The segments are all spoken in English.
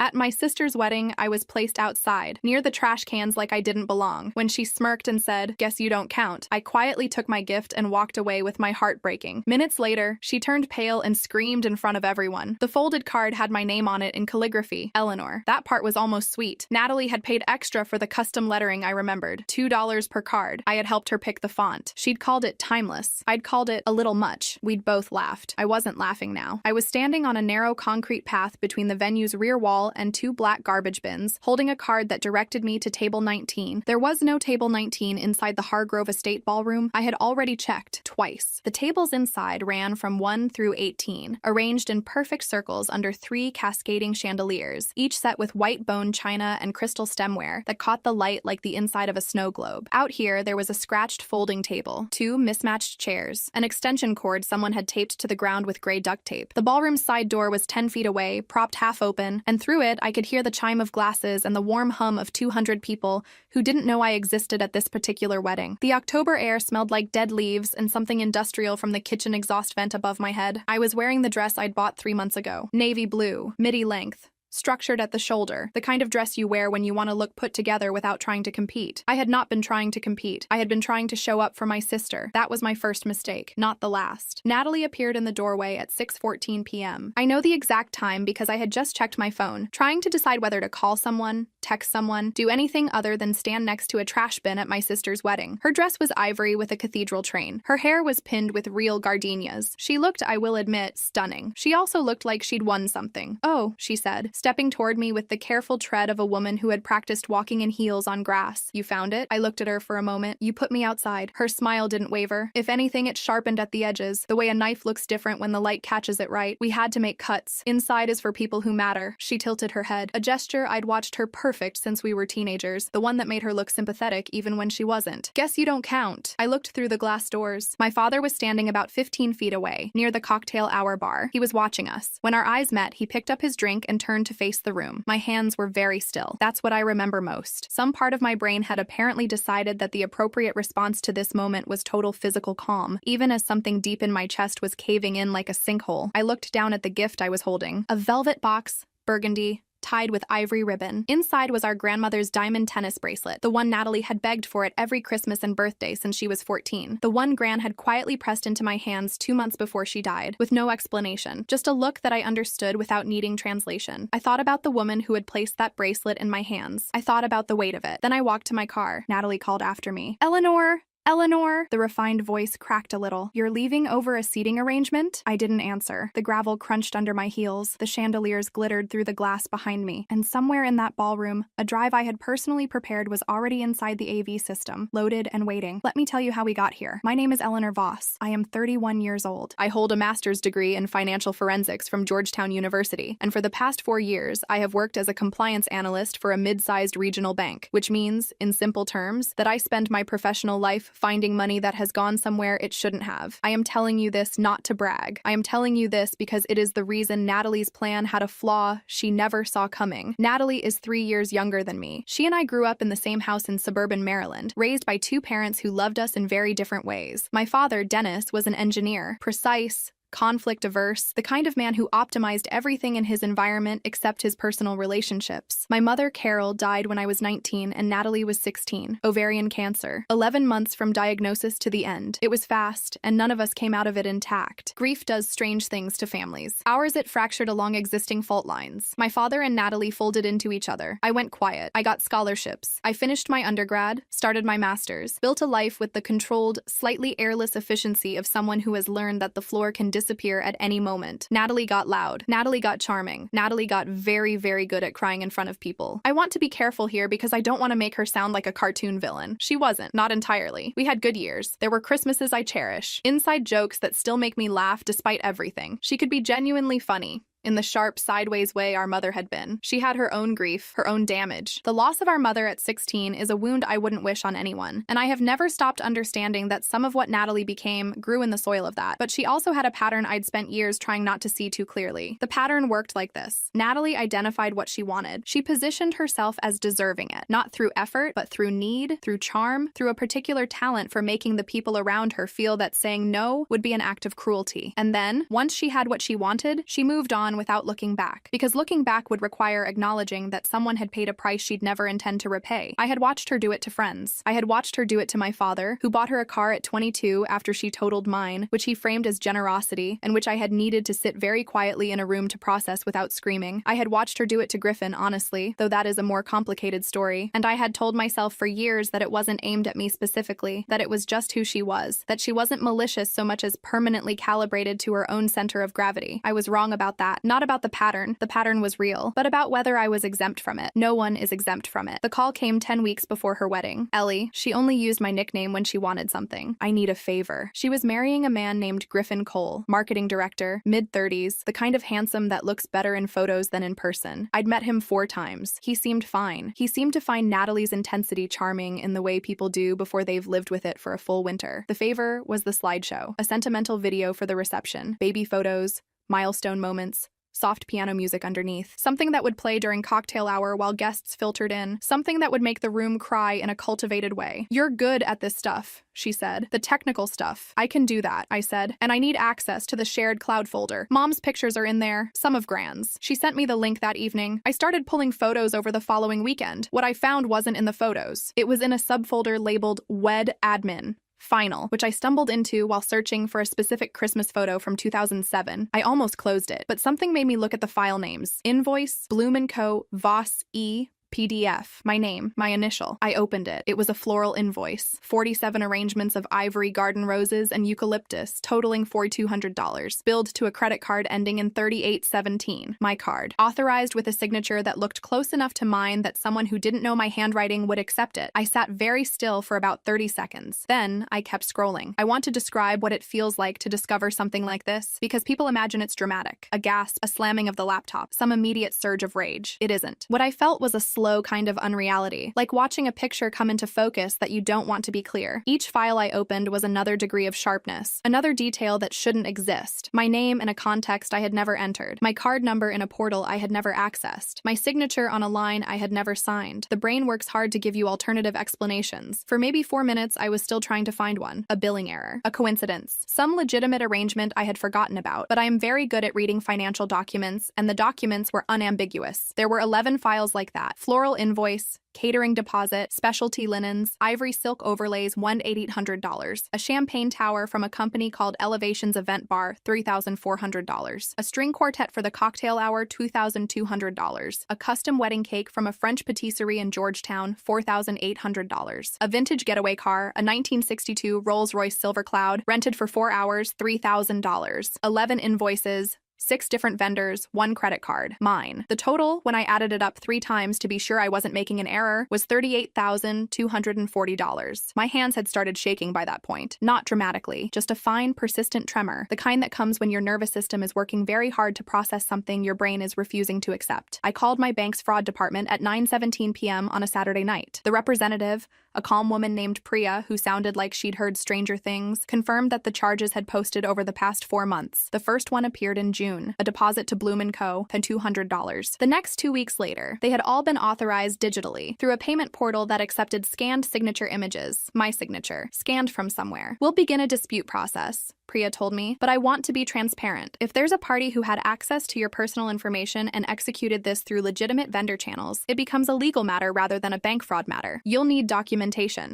At my sister's wedding, I was placed outside, near the trash cans like I didn't belong. When she smirked and said, "Guess you don't count," I quietly took my gift and walked away with my heart breaking. Minutes later, she turned pale and screamed in front of everyone. The folded card had my name on it in calligraphy, Eleanor. That part was almost sweet. Natalie had paid extra for the custom lettering, I remembered. $2 per card. I had helped her pick the font. She'd called it timeless. I'd called it a little much. We'd both laughed. I wasn't laughing now. I was standing on a narrow concrete path between the venue's rear wall and two black garbage bins, holding a card that directed me to table 19. There was no table 19 inside the Hargrove Estate ballroom. I had already checked twice. The tables inside ran from 1 through 18, arranged in perfect circles under 3 cascading chandeliers, each set with white bone china and crystal stemware that caught the light like the inside of a snow globe. Out here, there was a scratched folding table, 2 mismatched chairs, an extension cord someone had taped to the ground with gray duct tape. The ballroom's side door was 10 feet away, propped half open, and through it, I could hear the chime of glasses and the warm hum of 200 people who didn't know I existed at this particular wedding. The October air smelled like dead leaves and something industrial from the kitchen exhaust vent above my head. I was wearing the dress I'd bought 3 months ago. Navy blue, midi length, structured at the shoulder, the kind of dress you wear when you want to look put together without trying to compete. I had not been trying to compete. I had been trying to show up for my sister. That was my first mistake, not the last. Natalie appeared in the doorway at 6:14 p.m. I know the exact time because I had just checked my phone, trying to decide whether to call someone, text someone, do anything other than stand next to a trash bin at my sister's wedding. Her dress was ivory with a cathedral train. Her hair was pinned with real gardenias. She looked, I will admit, stunning. She also looked like she'd won something. "Oh," she said, stepping toward me with the careful tread of a woman who had practiced walking in heels on grass. "You found it?" I looked at her for a moment. "You put me outside." Her smile didn't waver. If anything, it sharpened at the edges, the way a knife looks different when the light catches it right. "We had to make cuts. Inside is for people who matter." She tilted her head, a gesture I'd watched her perfect since we were teenagers, the one that made her look sympathetic even when she wasn't. "Guess you don't count." I looked through the glass doors. My father was standing about 15 feet away, near the cocktail hour bar. He was watching us. When our eyes met, he picked up his drink and turned to face the room. My hands were very still. That's what I remember most. Some part of my brain had apparently decided that the appropriate response to this moment was total physical calm, even as something deep in my chest was caving in like a sinkhole. I looked down at the gift I was holding. A velvet box, burgundy, tied with ivory ribbon. Inside was our grandmother's diamond tennis bracelet, the one Natalie had begged for at every Christmas and birthday since she was 14. The one Gran had quietly pressed into my hands 2 months before she died, with no explanation, just a look that I understood without needing translation. I thought about the woman who had placed that bracelet in my hands. I thought about the weight of it. Then I walked to my car. Natalie called after me. "Eleanor! Eleanor!" The refined voice cracked a little. "You're leaving over a seating arrangement?" I didn't answer. The gravel crunched under my heels. The chandeliers glittered through the glass behind me. And somewhere in that ballroom, a drive I had personally prepared was already inside the AV system, loaded and waiting. Let me tell you how we got here. My name is Eleanor Voss. I am 31 years old. I hold a master's degree in financial forensics from Georgetown University, and for the past 4 years, I have worked as a compliance analyst for a mid-sized regional bank, which means, in simple terms, that I spend my professional life finding money that has gone somewhere it shouldn't have. I am telling you this not to brag. I am telling you this because it is the reason Natalie's plan had a flaw she never saw coming. Natalie is 3 years younger than me. She and I grew up in the same house in suburban Maryland, raised by 2 parents who loved us in very different ways. My father, Dennis, was an engineer, precise, conflict-averse, the kind of man who optimized everything in his environment except his personal relationships. My mother, Carol, died when I was 19 and Natalie was 16. Ovarian cancer. 11 months from diagnosis to the end. It was fast, and none of us came out of it intact. Grief does strange things to families. Ours, it fractured along existing fault lines. My father and Natalie folded into each other. I went quiet. I got scholarships. I finished my undergrad, started my master's, built a life with the controlled, slightly airless efficiency of someone who has learned that the floor can disappear at any moment. Natalie got loud. Natalie got charming. Natalie got very, very good at crying in front of people. I want to be careful here because I don't want to make her sound like a cartoon villain. She wasn't. Not entirely. We had good years. There were Christmases I cherish. Inside jokes that still make me laugh despite everything. She could be genuinely funny. In the sharp, sideways way our mother had been. She had her own grief, her own damage. The loss of our mother at 16 is a wound I wouldn't wish on anyone, and I have never stopped understanding that some of what Natalie became grew in the soil of that. But she also had a pattern I'd spent years trying not to see too clearly. The pattern worked like this. Natalie identified what she wanted. She positioned herself as deserving it, not through effort, but through need, through charm, through a particular talent for making the people around her feel that saying no would be an act of cruelty. And then, once she had what she wanted, she moved on on without looking back, because looking back would require acknowledging that someone had paid a price she'd never intend to repay. I had watched her do it to friends. I had watched her do it to my father, who bought her a car at 22 after she totaled mine, which he framed as generosity, and which I had needed to sit very quietly in a room to process without screaming. I had watched her do it to Griffin, honestly, though that is a more complicated story, and I had told myself for years that it wasn't aimed at me specifically, that it was just who she was, that she wasn't malicious so much as permanently calibrated to her own center of gravity. I was wrong about that. Not about the pattern was real, but about whether I was exempt from it. No one is exempt from it. The call came 10 weeks before her wedding. Ellie, she only used my nickname when she wanted something. I need a favor. She was marrying a man named Griffin Cole, marketing director, mid-30s, the kind of handsome that looks better in photos than in person. I'd met him 4 times. He seemed fine. He seemed to find Natalie's intensity charming in the way people do before they've lived with it for a full winter. The favor was the slideshow, a sentimental video for the reception, baby photos, milestone moments, soft piano music underneath, something that would play during cocktail hour while guests filtered in, something that would make the room cry in a cultivated way. "You're good at this stuff," she said. "The technical stuff." "I can do that," I said, "and I need access to the shared cloud folder. Mom's pictures are in there, some of Gran's." She sent me the link that evening. I started pulling photos over the following weekend. What I found wasn't in the photos. It was in a subfolder labeled Wed Admin. Final, which I stumbled into while searching for a specific Christmas photo from 2007. I almost closed it, but something made me look at the file names. Invoice, Bloom & Co., Voss E., PDF. My name, my initial. I opened it. It was a floral invoice. 47 arrangements of ivory garden roses and eucalyptus, totaling $4,200. Billed to a credit card ending in 3817. My card. Authorized with a signature that looked close enough to mine that someone who didn't know my handwriting would accept it. I sat very still for about 30 seconds. Then I kept scrolling. I want to describe what it feels like to discover something like this, because people imagine it's dramatic. A gasp, a slamming of the laptop, some immediate surge of rage. It isn't. What I felt was a slow kind of unreality, like watching a picture come into focus that you don't want to be clear. Each file I opened was another degree of sharpness, another detail that shouldn't exist. My name in a context I had never entered, my card number in a portal I had never accessed, my signature on a line I had never signed. The brain works hard to give you alternative explanations. For maybe 4 minutes, I was still trying to find one. A billing error, a coincidence, some legitimate arrangement I had forgotten about, but I am very good at reading financial documents, and the documents were unambiguous. There were 11 files like that. Floral invoice, catering deposit, specialty linens, ivory silk overlays, $1,800. A champagne tower from a company called Elevations Event Bar, $3,400. A string quartet for the cocktail hour, $2,200. A custom wedding cake from a French patisserie in Georgetown, $4,800. A vintage getaway car, a 1962 Rolls-Royce Silver Cloud, rented for 4 hours, $3,000. 11 invoices, 6 different vendors, 1 credit card. Mine. The total, when I added it up 3 times to be sure I wasn't making an error, was $38,240. My hands had started shaking by that point. Not dramatically, just a fine, persistent tremor, the kind that comes when your nervous system is working very hard to process something your brain is refusing to accept. I called my bank's fraud department at 9:17 p.m. on a Saturday night. The representative, a calm woman named Priya, who sounded like she'd heard stranger things, confirmed that the charges had posted over the past 4 months. The first one appeared in June, a deposit to Bloom & Co., and $200. The next 2 weeks later, they had all been authorized digitally through a payment portal that accepted scanned signature images, my signature, scanned from somewhere. "We'll begin a dispute process," Priya told me, "but I want to be transparent. If there's a party who had access to your personal information and executed this through legitimate vendor channels, it becomes a legal matter rather than a bank fraud matter. You'll need documentation."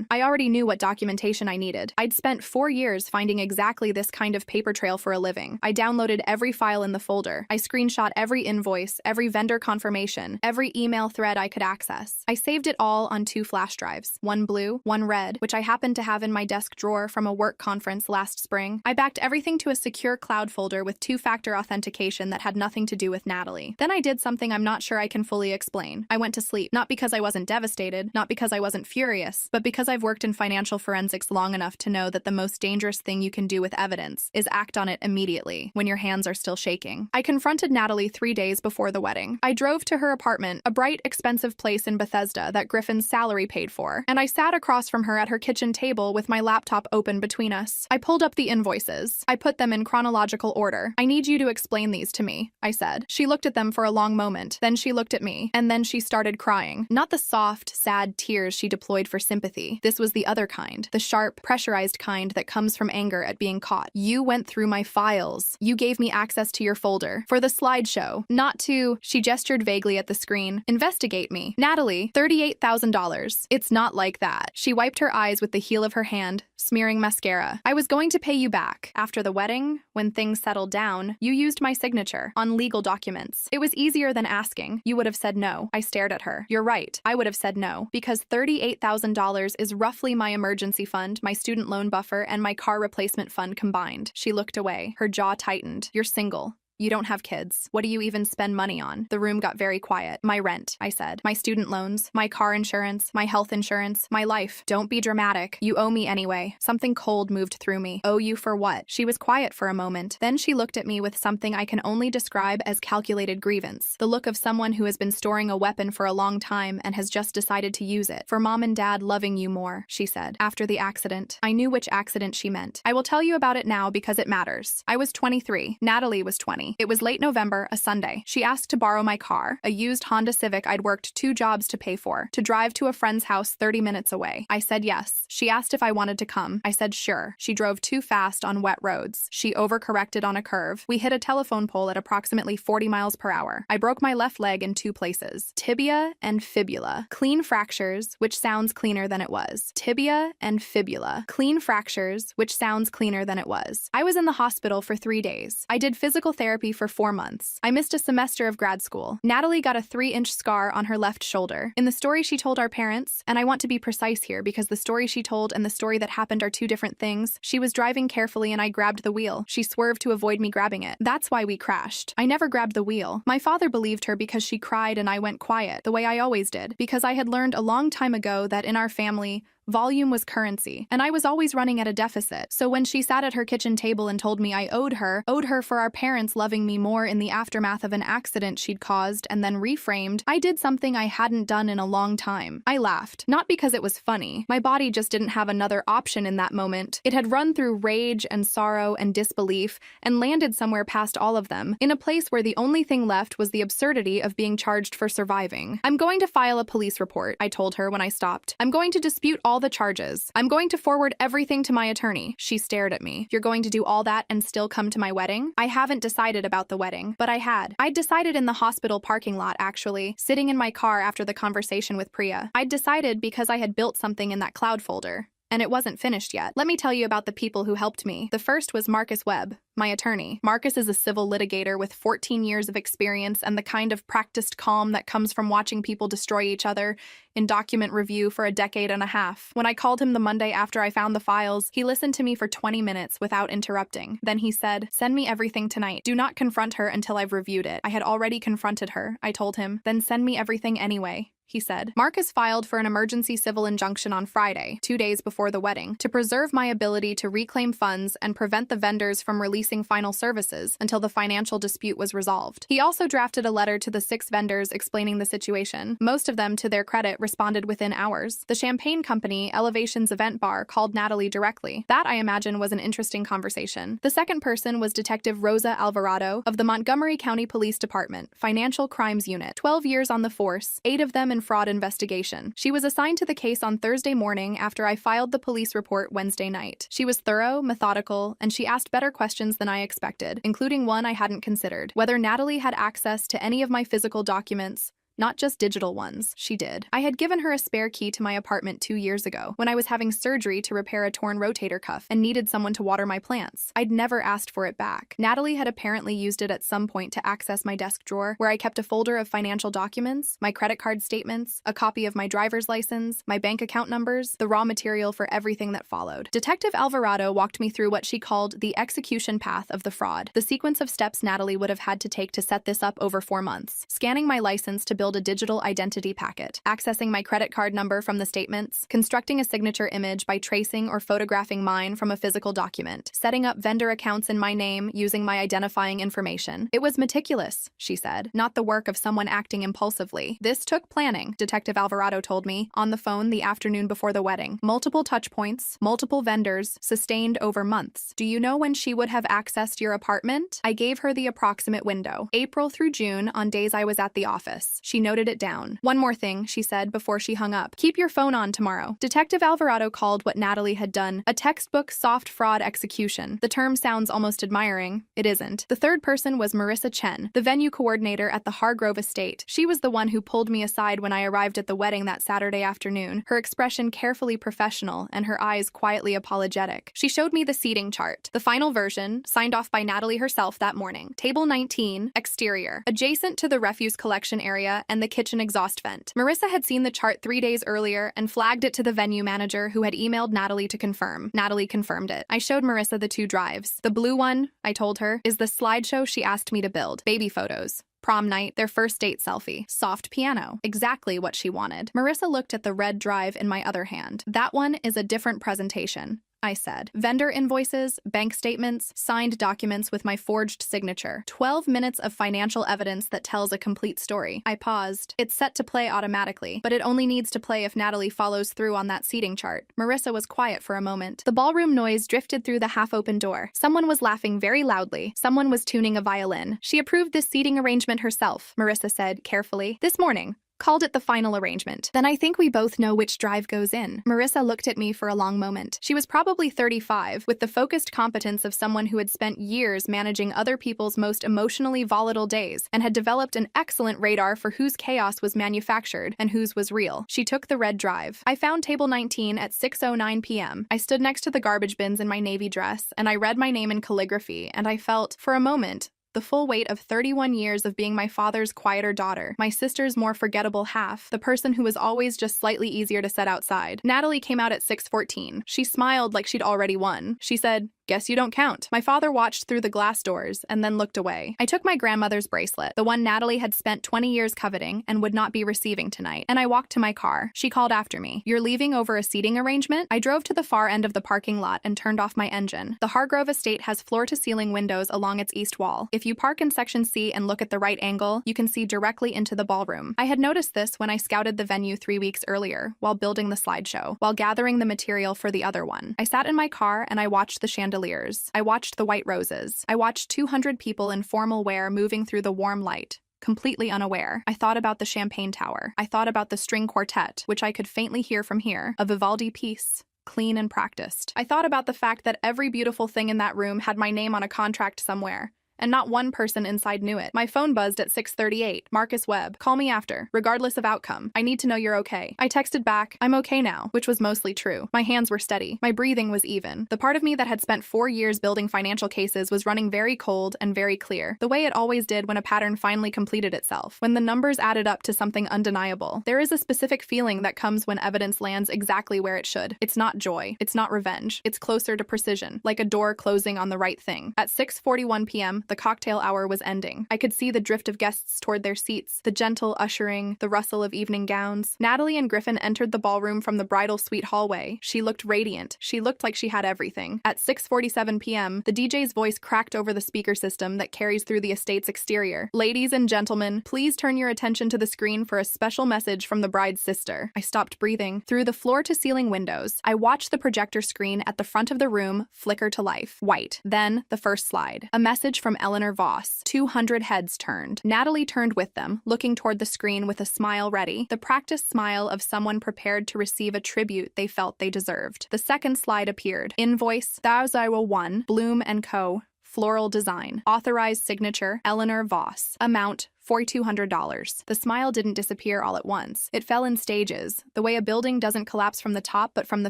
I already knew what documentation I needed. I'd spent 4 years finding exactly this kind of paper trail for a living. I downloaded every file in the folder. I screenshot every invoice, every vendor confirmation, every email thread I could access. I saved it all on 2 flash drives, one blue, one red, which I happened to have in my desk drawer from a work conference last spring. I backed everything to a secure cloud folder with 2-factor authentication that had nothing to do with Natalie. Then I did something I'm not sure I can fully explain. I went to sleep, not because I wasn't devastated, not because I wasn't furious, but because I've worked in financial forensics long enough to know that the most dangerous thing you can do with evidence is act on it immediately, when your hands are still shaking. I confronted Natalie 3 days before the wedding. I drove to her apartment, a bright, expensive place in Bethesda that Griffin's salary paid for, and I sat across from her at her kitchen table with my laptop open between us. I pulled up the invoices. sentences. I put them in chronological order. I need you to explain these to me, I said. She looked at them for a long moment. Then she looked at me, and then she started crying. Not the soft, sad tears she deployed for sympathy. This was the other kind, the sharp, pressurized kind that comes from anger at being caught. You went through my files. You gave me access to your folder for the slideshow, not to, she gestured vaguely at the screen, investigate me. Natalie, $38,000. It's not like that. She wiped her eyes with the heel of her hand, smearing mascara. I was going to pay you back. After the wedding, when things settled down, you used my signature on legal documents. It was easier than asking. You would have said no. I stared at her. You're right. I would have said no, because $38,000 is roughly my emergency fund, my student loan buffer, and my car replacement fund combined. She looked away. Her jaw tightened. You're single. You don't have kids. What do you even spend money on? The room got very quiet. My rent, I said. My student loans, my car insurance, my health insurance, my life. Don't be dramatic. You owe me anyway. Something cold moved through me. Owe you for what? She was quiet for a moment. Then she looked at me with something I can only describe as calculated grievance. The look of someone who has been storing a weapon for a long time and has just decided to use it. For mom and dad loving you more, she said. After the accident. I knew which accident she meant. I will tell you about it now because it matters. I was 23. Natalie was 20. It was late November, a Sunday. She asked to borrow my car, a used Honda Civic I'd worked 2 jobs to pay for, to drive to a friend's house 30 minutes away. I said yes. She asked if I wanted to come. I said sure. She drove too fast on wet roads. She overcorrected on a curve. We hit a telephone pole at approximately 40 miles per hour. I broke my left leg in 2 places, tibia and fibula. Clean fractures, which sounds cleaner than it was. Tibia and fibula. Clean fractures, which sounds cleaner than it was. I was in the hospital for 3 days. I did physical therapy for 4 months. I missed a semester of grad school. Natalie got a 3-inch scar on her left shoulder. In the story she told our parents, and I want to be precise here because the story she told and the story that happened are 2 different things, she was driving carefully and I grabbed the wheel. She swerved to avoid me grabbing it. That's why we crashed. I never grabbed the wheel. My father believed her because she cried and I went quiet, the way I always did, because I had learned a long time ago that in our family, volume was currency, and I was always running at a deficit. So when she sat at her kitchen table and told me I owed her for our parents loving me more in the aftermath of an accident she'd caused and then reframed, I did something I hadn't done in a long time. I laughed. Not because it was funny. My body just didn't have another option in that moment. It had run through rage and sorrow and disbelief and landed somewhere past all of them, in a place where the only thing left was the absurdity of being charged for surviving. I'm going to file a police report, I told her when I stopped. I'm going to dispute all the charges. I'm going to forward everything to my attorney. She stared at me. You're going to do all that and still come to my wedding? I haven't decided about the wedding, but I had. I'd decided in the hospital parking lot, actually, sitting in my car after the conversation with Priya. I'd decided because I had built something in that cloud folder. And it wasn't finished yet. Let me tell you about the people who helped me. The first was Marcus Webb, my attorney. Marcus is a civil litigator with 14 years of experience and the kind of practiced calm that comes from watching people destroy each other in document review for a decade and a half. When I called him the Monday after I found the files, he listened to me for 20 minutes without interrupting. Then he said, "Send me everything tonight. Do not confront her until I've reviewed it." I had already confronted her, I told him. "Then send me everything anyway," he said. Marcus filed for an emergency civil injunction on Friday, 2 days before the wedding, to preserve my ability to reclaim funds and prevent the vendors from releasing final services until the financial dispute was resolved. He also drafted a letter to the 6 vendors explaining the situation. Most of them, to their credit, responded within hours. The champagne company, Elevations Event Bar, called Natalie directly. That, I imagine, was an interesting conversation. The second person was Detective Rosa Alvarado of the Montgomery County Police Department, Financial Crimes Unit. 12 years on the force, 8 of them in fraud investigation. She was assigned to the case on Thursday morning after I filed the police report Wednesday night. She was thorough, methodical, and she asked better questions than I expected, including one I hadn't considered: whether Natalie had access to any of my physical documents. Not just digital ones. She did. I had given her a spare key to my apartment 2 years ago, when I was having surgery to repair a torn rotator cuff and needed someone to water my plants. I'd never asked for it back. Natalie had apparently used it at some point to access my desk drawer, where I kept a folder of financial documents, my credit card statements, a copy of my driver's license, my bank account numbers, the raw material for everything that followed. Detective Alvarado walked me through what she called the execution path of the fraud, the sequence of steps Natalie would have had to take to set this up over 4 months. Scanning my license to build build a digital identity packet, accessing my credit card number from the statements, constructing a signature image by tracing or photographing mine from a physical document, setting up vendor accounts in my name using my identifying information. It was meticulous, she said, not the work of someone acting impulsively. This took planning, Detective Alvarado told me, on the phone the afternoon before the wedding. Multiple touch points, multiple vendors, sustained over months. Do you know when she would have accessed your apartment? I gave her the approximate window, April through June, on days I was at the office. She noted it down. One more thing, she said before she hung up. Keep your phone on tomorrow. Detective Alvarado called what Natalie had done a textbook soft fraud execution. The term sounds almost admiring. It isn't. The third person was Marissa Chen, the venue coordinator at the Hargrove Estate. She was the one who pulled me aside when I arrived at the wedding that Saturday afternoon, her expression carefully professional and her eyes quietly apologetic. She showed me the seating chart, the final version, signed off by Natalie herself that morning. Table 19, exterior, adjacent to the refuse collection area and the kitchen exhaust vent. Marissa had seen the chart 3 days earlier and flagged it to the venue manager who had emailed Natalie to confirm. Natalie confirmed it. I showed Marissa the 2 drives. The blue one, I told her, is the slideshow she asked me to build. Baby photos. Prom night, their first date selfie. Soft piano. Exactly what she wanted. Marissa looked at the red drive in my other hand. That one is a different presentation, I said. Vendor invoices, bank statements, signed documents with my forged signature. 12 minutes of financial evidence that tells a complete story. I paused. It's set to play automatically, but it only needs to play if Natalie follows through on that seating chart. Marissa was quiet for a moment. The ballroom noise drifted through the half-open door. Someone was laughing very loudly. Someone was tuning a violin. She approved this seating arrangement herself, Marissa said carefully. This morning. Called it the final arrangement. Then I think we both know which drive goes in. Marissa looked at me for a long moment. She was probably 35, with the focused competence of someone who had spent years managing other people's most emotionally volatile days and had developed an excellent radar for whose chaos was manufactured and whose was real. She took the red drive. I found table 19 at 6:09 p.m. I stood next to the garbage bins in my navy dress, and I read my name in calligraphy, and I felt, for a moment, the full weight of 31 years of being my father's quieter daughter, my sister's more forgettable half, the person who was always just slightly easier to set outside. Natalie came out at 6:14. She smiled like she'd already won. She said, "Guess you don't count." My father watched through the glass doors and then looked away. I took my grandmother's bracelet, the one Natalie had spent 20 years coveting and would not be receiving tonight, and I walked to my car. She called after me. "You're leaving over a seating arrangement?" I drove to the far end of the parking lot and turned off my engine. The Hargrove Estate has floor-to-ceiling windows along its east wall. If you park in section C and look at the right angle, you can see directly into the ballroom. I had noticed this when I scouted the venue 3 weeks earlier, while building the slideshow, while gathering the material for the other one. I sat in my car and I watched the chandeliers. I watched the white roses. I watched 200 people in formal wear moving through the warm light, completely unaware. I thought about the Champagne Tower. I thought about the string quartet, which I could faintly hear from here, a Vivaldi piece, clean and practiced. I thought about the fact that every beautiful thing in that room had my name on a contract somewhere, and not one person inside knew it. My phone buzzed at 6:38. Marcus Webb. "Call me after, regardless of outcome. I need to know you're okay." I texted back, "I'm okay now," which was mostly true. My hands were steady. My breathing was even. The part of me that had spent 4 years building financial cases was running very cold and very clear, the way it always did when a pattern finally completed itself, when the numbers added up to something undeniable. There is a specific feeling that comes when evidence lands exactly where it should. It's not joy. It's not revenge. It's closer to precision, like a door closing on the right thing. At 6:41 p.m., the cocktail hour was ending. I could see the drift of guests toward their seats, the gentle ushering, the rustle of evening gowns. Natalie and Griffin entered the ballroom from the bridal suite hallway. She looked radiant. She looked like she had everything. At 6:47 p.m., the DJ's voice cracked over the speaker system that carries through the estate's exterior. "Ladies and gentlemen, please turn your attention to the screen for a special message from the bride's sister." I stopped breathing. Through the floor-to-ceiling windows, I watched the projector screen at the front of the room flicker to life. White. Then, the first slide. A message from Eleanor Voss. 200 heads turned. Natalie turned with them, looking toward the screen with a smile ready, the practiced smile of someone prepared to receive a tribute they felt they deserved. The second slide appeared. Invoice, 1001, Bloom & Co., floral design. Authorized signature, Eleanor Voss. Amount, $4,200. The smile didn't disappear all at once. It fell in stages, the way a building doesn't collapse from the top but from the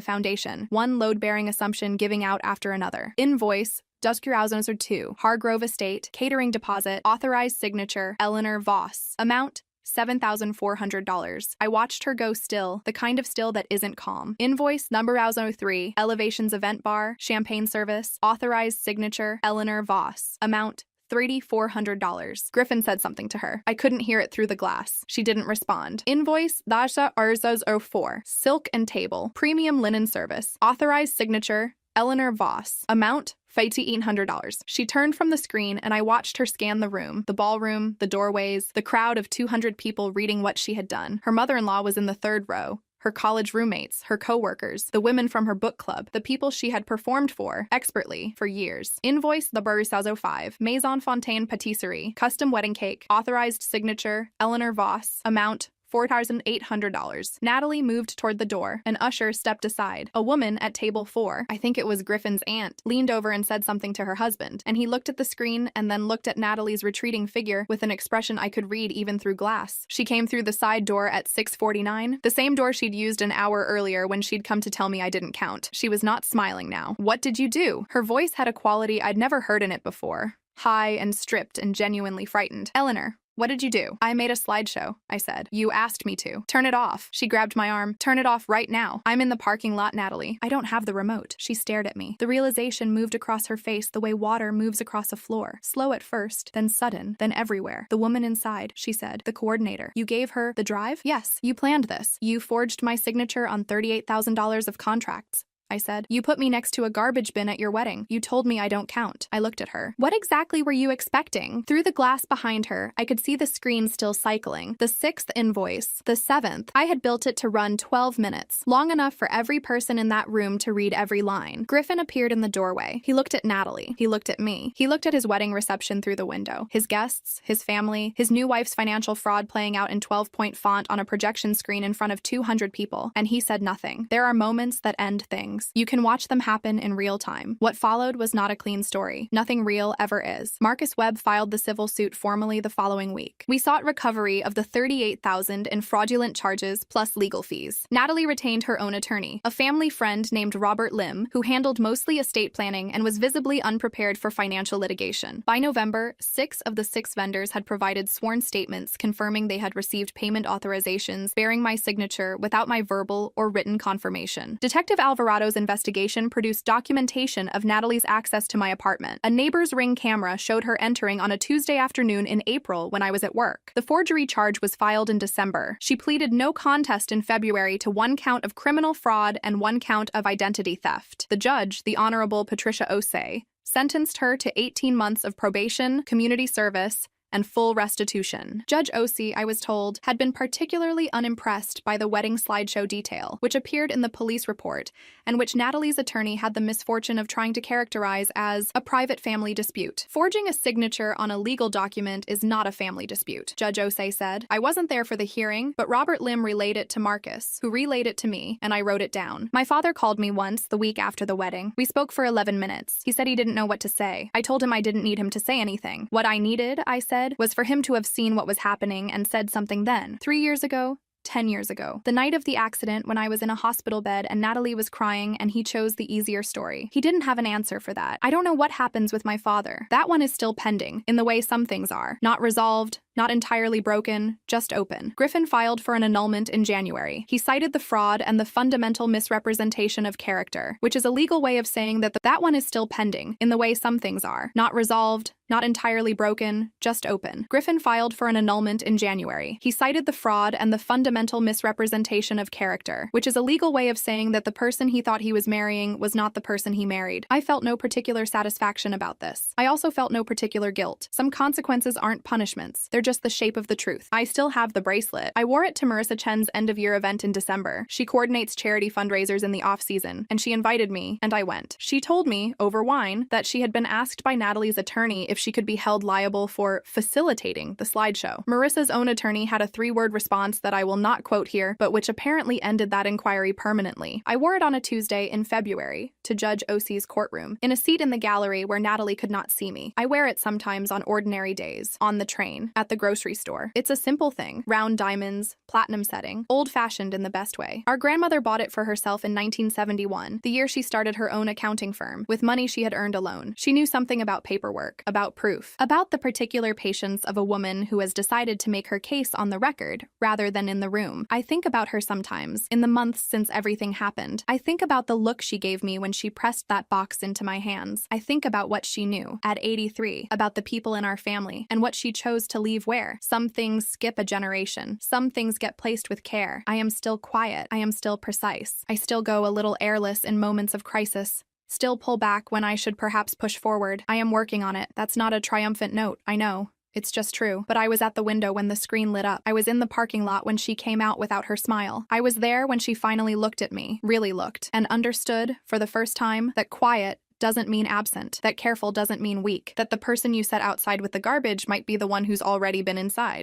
foundation, one load-bearing assumption giving out after another. Invoice, Duskurhausen 2, Hargrove Estate, catering deposit, authorized signature, Eleanor Voss. Amount, $7,400. I watched her go still, the kind of still that isn't calm. Invoice number 3, Elevations Event Bar, champagne service, authorized signature, Eleanor Voss. Amount, $3,400. Griffin said something to her. I couldn't hear it through the glass. She didn't respond. Invoice Dasha Arzaz 04. Silk and table. Premium linen service. Authorized signature Eleanor Voss. Amount $1,800. She turned from the screen and I watched her scan the room, the ballroom, the doorways, the crowd of 200 people reading what she had done. Her mother-in-law was in the third row. Her college roommates, her co-workers, the women from her book club, the people she had performed for, expertly, for years. Invoice the Barisaz 05, Maison Fontaine Patisserie, custom wedding cake, authorized signature, Eleanor Voss, amount $4,800. Natalie moved toward the door. An usher stepped aside. A woman at table 4, I think it was Griffin's aunt, leaned over and said something to her husband, and he looked at the screen and then looked at Natalie's retreating figure with an expression I could read even through glass. She came through the side door at 6:49, the same door she'd used an hour earlier when she'd come to tell me I didn't count. She was not smiling now. What did you do? Her voice had a quality I'd never heard in it before. High and stripped and genuinely frightened. Eleanor, what did you do? I made a slideshow, I said. You asked me to. Turn it off. She grabbed my arm. Turn it off right now. I'm in the parking lot, Natalie. I don't have the remote. She stared at me. The realization moved across her face the way water moves across a floor. Slow at first, then sudden, then everywhere. The woman inside, she said. The coordinator. You gave her the drive? Yes. You planned this. You forged my signature on $38,000 of contracts. I said. You put me next to a garbage bin at your wedding. You told me I don't count. I looked at her. What exactly were you expecting? Through the glass behind her, I could see the screen still cycling. The 6th invoice. The 7th. I had built it to run 12 minutes, long enough for every person in that room to read every line. Griffin appeared in the doorway. He looked at Natalie. He looked at me. He looked at his wedding reception through the window. His guests, his family, his new wife's financial fraud playing out in 12-point font on a projection screen in front of 200 people. And he said nothing. There are moments that end things. You can watch them happen in real time. What followed was not a clean story. Nothing real ever is. Marcus Webb filed the civil suit formally the following week. We sought recovery of the $38,000 in fraudulent charges plus legal fees. Natalie retained her own attorney, a family friend named Robert Lim, who handled mostly estate planning and was visibly unprepared for financial litigation. By November, 6 of the 6 vendors had provided sworn statements confirming they had received payment authorizations bearing my signature without my verbal or written confirmation. Detective Alvarado's investigation produced documentation of Natalie's access to my apartment. A neighbor's Ring camera showed her entering on a Tuesday afternoon in April when I was at work. The forgery charge was filed in December. She pleaded no contest in February to 1 count of criminal fraud and 1 count of identity theft. The judge, the Honorable Patricia Osei, sentenced her to 18 months of probation, community service, and full restitution. Judge Osei, I was told, had been particularly unimpressed by the wedding slideshow detail, which appeared in the police report, and which Natalie's attorney had the misfortune of trying to characterize as a private family dispute. Forging a signature on a legal document is not a family dispute, Judge Osei said. I wasn't there for the hearing, but Robert Lim relayed it to Marcus, who relayed it to me, and I wrote it down. My father called me once, the week after the wedding. We spoke for 11 minutes. He said he didn't know what to say. I told him I didn't need him to say anything. What I needed, I said, was for him to have seen what was happening and said something then. 3 years ago, 10 years ago. The night of the accident when I was in a hospital bed and Natalie was crying and he chose the easier story. He didn't have an answer for that. I don't know what happens with my father. That one is still pending, in the way some things are. Not resolved, not entirely broken, just open. Griffin filed for an annulment in January. He cited the fraud and the fundamental misrepresentation of character, which is a legal way of saying that that one is still pending, in the way some things are. Not resolved, not entirely broken, just open. Griffin filed for an annulment in January. He cited the fraud and the fundamental misrepresentation of character, which is a legal way of saying that the person he thought he was marrying was not the person he married. I felt no particular satisfaction about this. I also felt no particular guilt. Some consequences aren't punishments. They're just the shape of the truth. I still have the bracelet. I wore it to Marissa Chen's end-of-year event in December. She coordinates charity fundraisers in the off-season, and she invited me, and I went. She told me, over wine, that she had been asked by Natalie's attorney if she could be held liable for facilitating the slideshow. Marissa's own attorney had a 3-word response that I will not quote here, but which apparently ended that inquiry permanently. I wore it on a Tuesday in February to Judge Osei's courtroom, in a seat in the gallery where Natalie could not see me. I wear it sometimes on ordinary days, on the train, at the the grocery store. It's a simple thing. Round diamonds, platinum setting, old-fashioned in the best way. Our grandmother bought it for herself in 1971, the year she started her own accounting firm, with money she had earned alone. She knew something about paperwork, about proof, about the particular patience of a woman who has decided to make her case on the record rather than in the room. I think about her sometimes, in the months since everything happened. I think about the look she gave me when she pressed that box into my hands. I think about what she knew, at 83, about the people in our family, and what she chose to leave where. Some things skip a generation. Some things get placed with care. I am still quiet. I am still precise. I still go a little airless in moments of crisis. Still pull back when I should perhaps push forward. I am working on it. That's not a triumphant note, I know. It's just true. But I was at the window when the screen lit up. I was in the parking lot when she came out without her smile. I was there when she finally looked at me, really looked, and understood, for the first time, that quiet doesn't mean absent, that careful doesn't mean weak, that the person you set outside with the garbage might be the one who's already been inside.